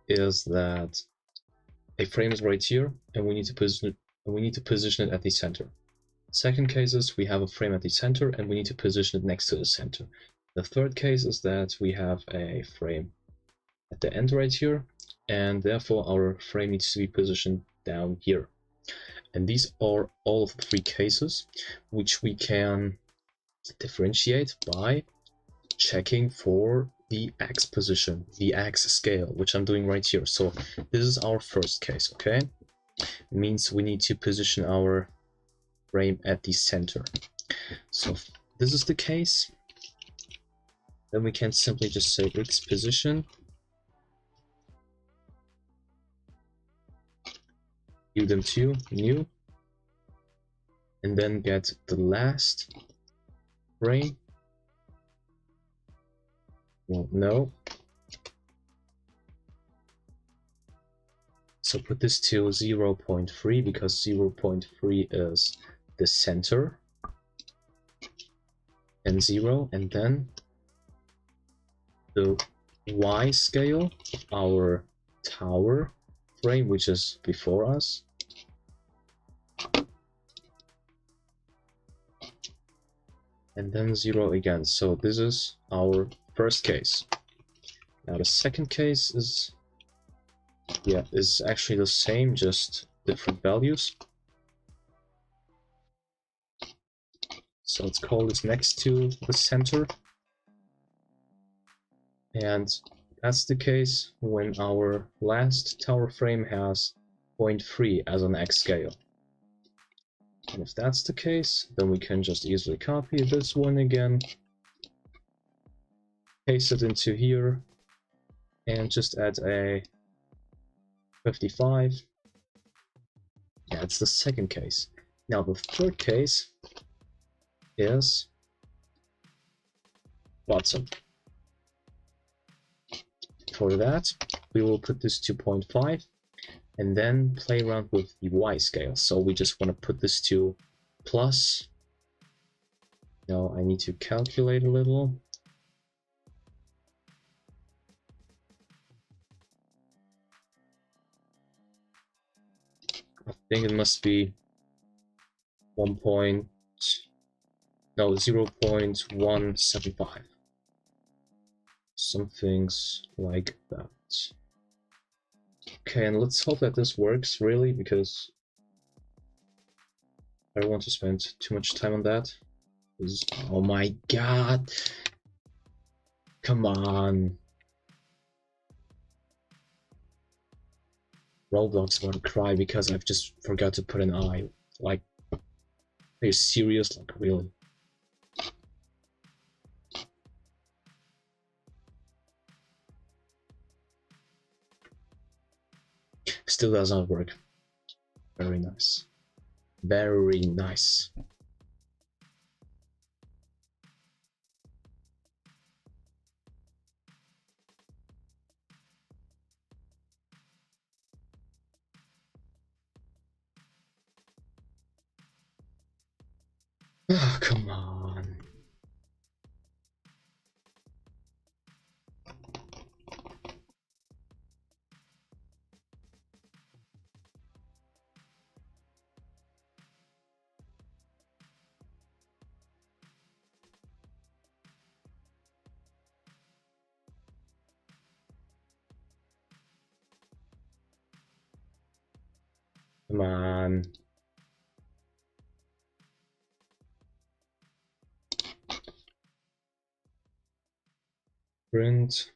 is that a frame is right here and we need to position it at the center. Second case is we have a frame at the center and we need to position it next to the center. The third case is that we have a frame at the end right here, and therefore our frame needs to be positioned down here. And these are all of the 3 cases, which we can differentiate by checking for the X position, the X scale, which I'm doing right here. So this is our first case, okay? It means we need to position our frame at the center. So if this is the case, then we can simply just say X position, view them to new, and then get the last frame. Well, no. So put this to 0.3 because 0.3 is the center, and 0, and then the Y scale of our tower frame, which is before us, and then 0 again. So this is our first case. Now the second case is actually the same, just different values. So let's call this next to the center, and that's the case when our last tower frame has 0.3 as an X scale. And if that's the case, then we can just easily copy this one again, paste it into here and just add a 55. Yeah, it's the second case. Now the third case is bottom. For that, we will put this 2.5 and then play around with the Y scale. So we just want to put this to plus. Now I need to calculate a little. I think it must be 0.175. Some things like that. Okay, and let's hope that this works really, because I don't want to spend too much time on that. Oh my god! Come on! Roblox want to cry because I've just forgot to put an eye. Like, are you serious? Like, really? Still does not work. Very nice. Very nice. Oh, come on. Come on. Print.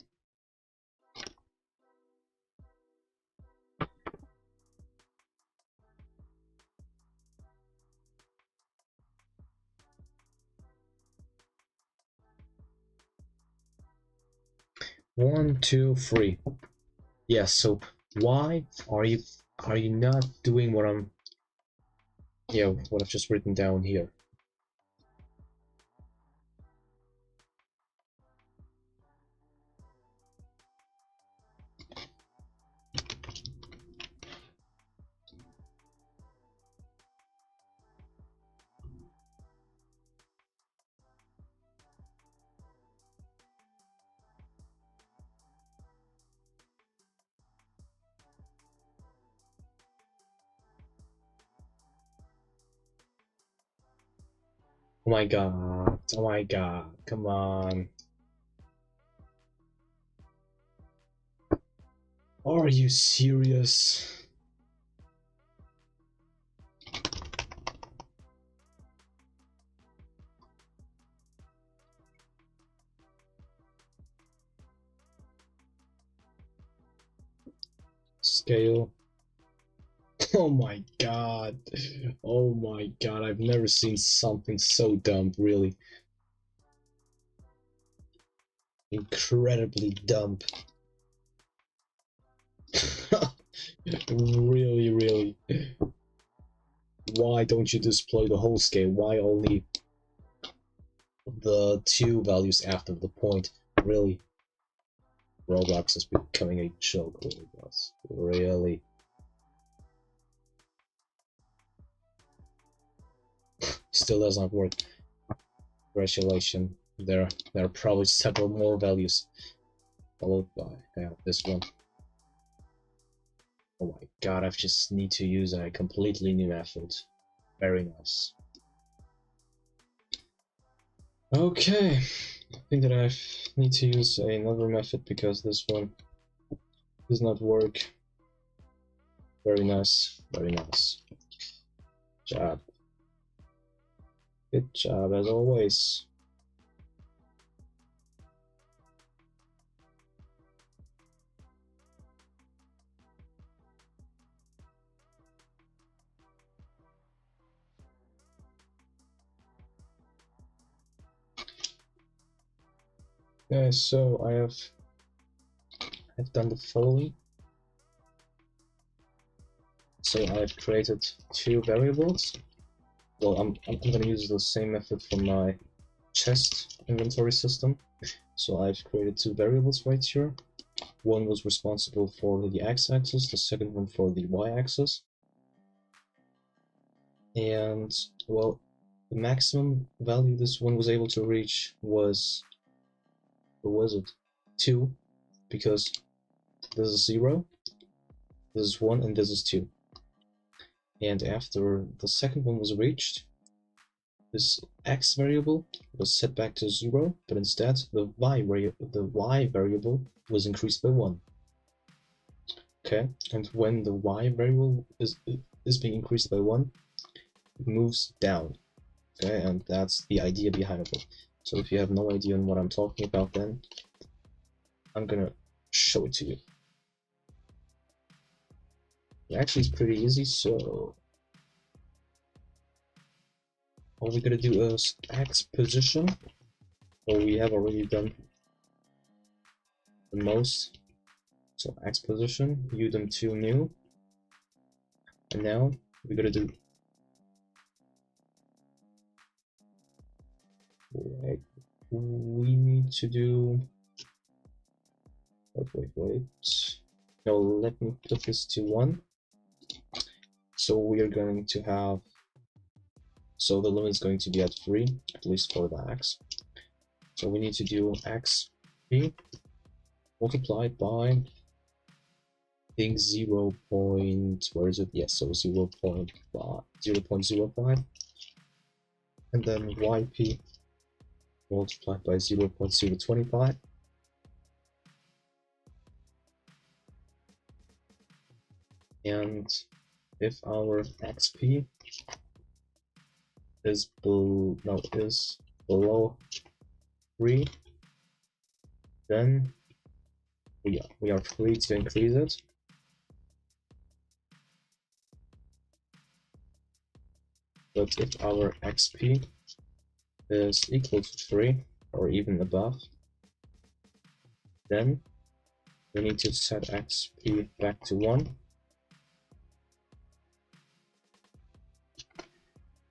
One, two, three. Yes, so why are you not doing what I'm what I've just written down here? Oh my god. Oh my god. Come on. Are you serious? Scale. Oh my god. Oh my god. I've never seen something so dumb, really. Incredibly dumb. Really, really. Why don't you display the whole scale? Why only the two values after the point? Really? Roblox is becoming a joke, really. Still does not work. Congratulations. There are probably several more values. Followed by this one. Oh my god, I just need to use a completely new method. Very nice. Okay, I think that I need to use another method because this one does not work. Very nice, very nice. Job. Good job as always. Okay, so I've done the following. So I've created two variables. Well, I'm gonna use the same method for my chest inventory system. So I've created two variables right here. One was responsible for the x-axis, the second one for the y-axis. And well, the maximum value this one was able to reach was, what was it? 2, because this is 0, this is 1, and this is 2. And after the second one was reached, this x variable was set back to 0, but instead the y variable was increased by 1. Okay, and when the y variable is being increased by 1, it moves down. Okay, and that's the idea behind it. So if you have no idea on what I'm talking about, then I'm gonna show it to you. Actually, it's pretty easy, so all we're gonna do is x position, or we have already done the most. So x position, udem2 new, and now we're gonna do, wait, we need to do, wait, no, let me put this to 1. So we are going to have, so the limit is going to be at 3, at least for the x. So we need to do xp multiplied by, I think 0. Where is it? Yes, so 0 0.05, and then yp multiplied by 0.025, and if our xp is below 3, then we are free to increase it. But if our xp is equal to 3 or even above, then we need to set xp back to 1,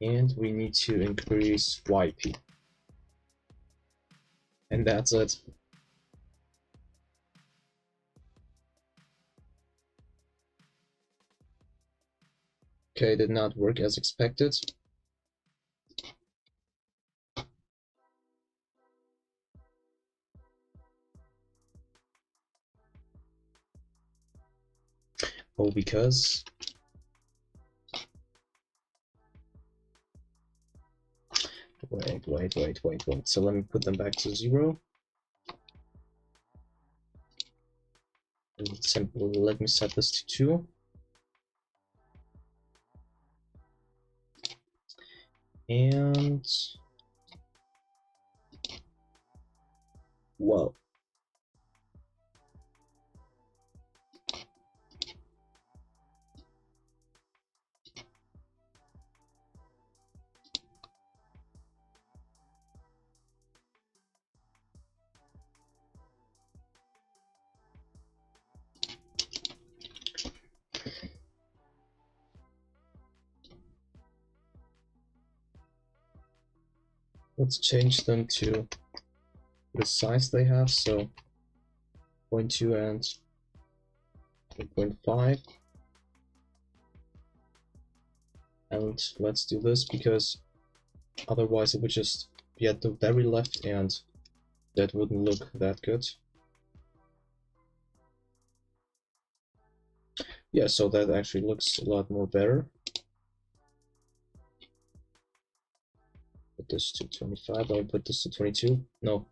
and we need to increase yp, and that's it. Okay, did not work as expected. Oh, because wait. So let me put them back to 0. And simply let me set this to 2. And well, let's change them to the size they have, so 0.2 and 0.5. And let's do this because otherwise it would just be at the very left and that wouldn't look that good. Yeah, so that actually looks a lot more better. Put this to 25. I'll put this to 22. No.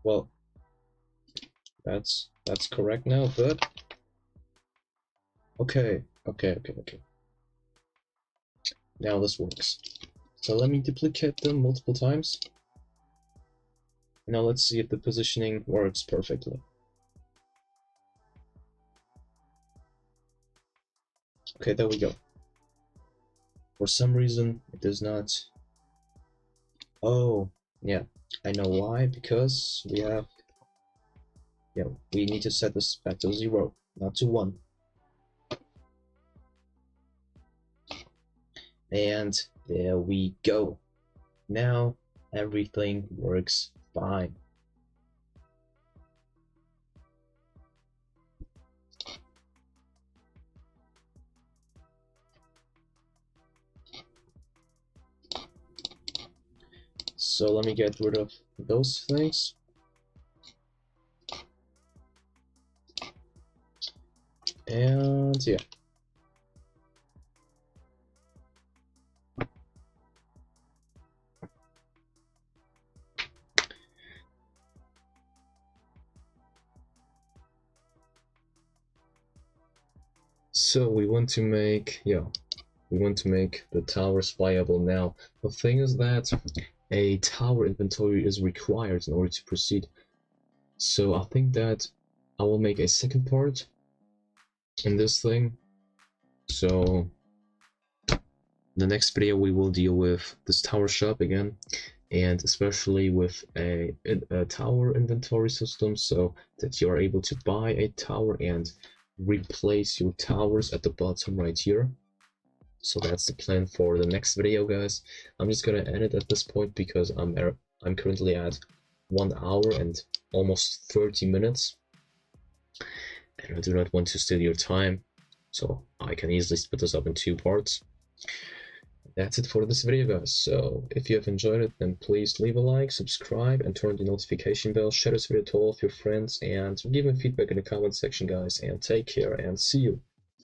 Well, that's correct now, but okay. Now this works. So let me duplicate them multiple times. Now let's see if the positioning works perfectly. Okay, there we go. For some reason, it does not Oh, yeah, I know why, because we have, yeah, we need to set this back to 0, not to 1. And there we go. Now everything works fine. So let me get rid of those things. And yeah. So we want to make, we want to make the towers viable now. The thing is that a tower inventory is required in order to proceed. So I think that I will make a second part in this thing. So the next video we will deal with this tower shop again, and especially with a tower inventory system, so that you are able to buy a tower and replace your towers at the bottom right here. So that's the plan for the next video, guys. I'm just gonna end it at this point because I'm currently at 1 hour and almost 30 minutes, and I do not want to steal your time, so I can easily split this up in 2 parts. That's it for this video, guys. So if you have enjoyed it, then please leave a like, subscribe, and turn the notification bell. Share this video to all of your friends, and give me feedback in the comment section, guys. And take care, and see you